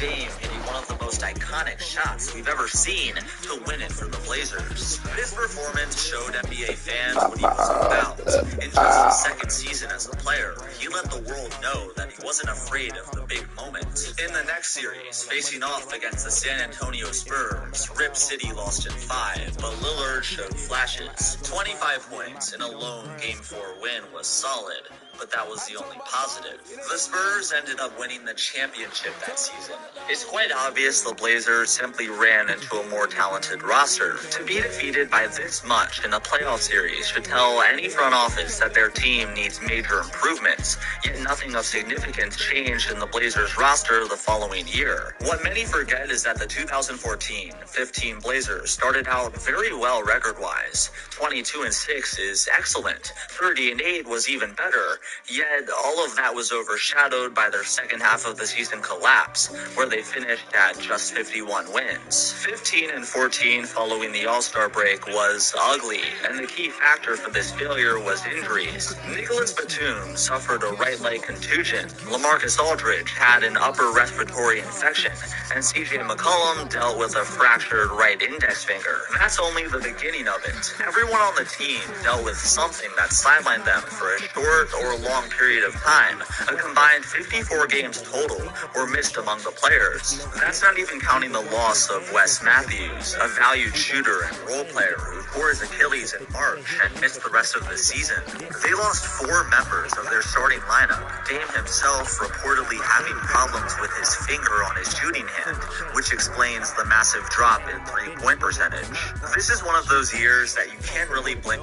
Dame hitting one of the most iconic shots we've ever seen to win it for the Blazers. This performance showed NBA fans what he was about. In just his second season as a player, he let the world know that he wasn't afraid of the big moment. In the next series, facing off against the San Antonio Spurs, Rip City lost in 5, but Lillard showed flashes. 25 points in a lone Game 4 win was solid, but that was the only positive. The Spurs ended up winning the championship that season. It's quite obvious the Blazers simply ran into a more talented roster. To be defeated by this much in a playoff series should tell any front office that their team needs major improvements, yet nothing of significance changed in the Blazers roster the following year. What many forget is that the 2014-15 Blazers started out very well record-wise. 22-6 is excellent. 30-8 was even better. Yet, all of that was overshadowed by their second half of the season collapse, where they finished at just 51 wins. 15-14 following the All-Star break was ugly, and the key factor for this failure was injuries. Nicholas Batum suffered a right leg contusion, LaMarcus Aldridge had an upper respiratory infection, and CJ McCollum dealt with a fractured right index finger. That's only the beginning of it. Everyone on the team dealt with something that sidelined them for a short or long period of time. A combined 54 games total were missed among the players. That's not even counting the loss of Wes Matthews, a valued shooter and role player who tore his Achilles in March and missed the rest of the season. They lost 4 members of their starting lineup, Dame himself reportedly having problems with his finger on his shooting hand, which explains the massive drop in three-point percentage. This is one of those years that you can't really blame.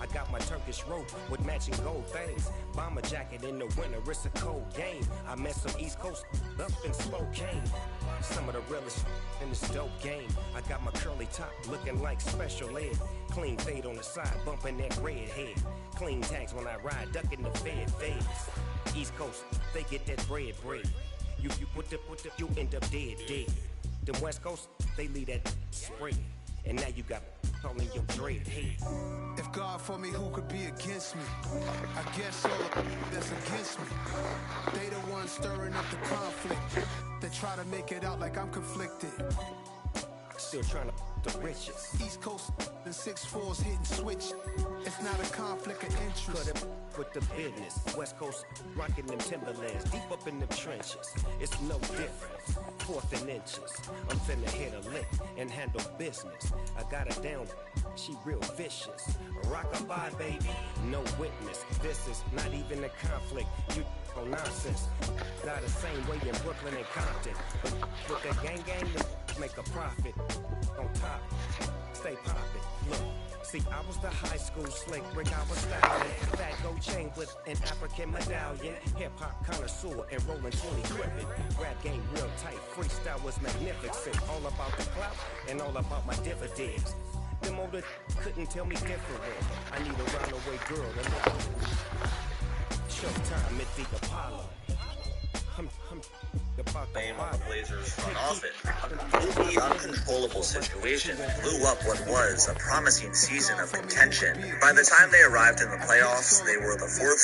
I got my Turkish rope with matching gold things. Bomber jacket in the winter, it's a cold game. I met some East Coast up in Spokane. Some of the realest in this dope game. I got my curly top looking like special ed. Clean fade on the side, bumping that red head. Clean tags when I ride, ducking the fades. East Coast, they get that bread. You put the, you end up dead. Them West Coast, they leave that spray. And now you got calling your dread head. If God for me, who could be against me? I guess all that's against me. They the ones stirring up the conflict. They try to make it out like I'm conflicted. Still trying to the riches. East Coast, the 6'4s hitting switch. It's not a conflict of interest. Cut it with the business. West Coast rocking them Timberlands deep up in the trenches. It's no different. 4th and inches. I'm finna hit a lick and handle business. I got her down. She real vicious. Rockabye, baby. No witness. This is not even a conflict. You on nonsense. Got the same way in Brooklyn and Compton. But with the gang, make a profit. On top, stay poppin'. Look, see, I was the high school slick Rick, I was styling. Fat gold chain with an African medallion. Hip-hop connoisseur and rolling 20 gripping. Rap game real tight, freestyle was magnificent. All about the clout and all about my dividends. Them older couldn't tell me different. I need a runaway girl to look. Showtime at the Apollo. Name on the Blazers front office. A completely uncontrollable situation blew up what was a promising season of contention. By the time they arrived in the playoffs, they were the 4th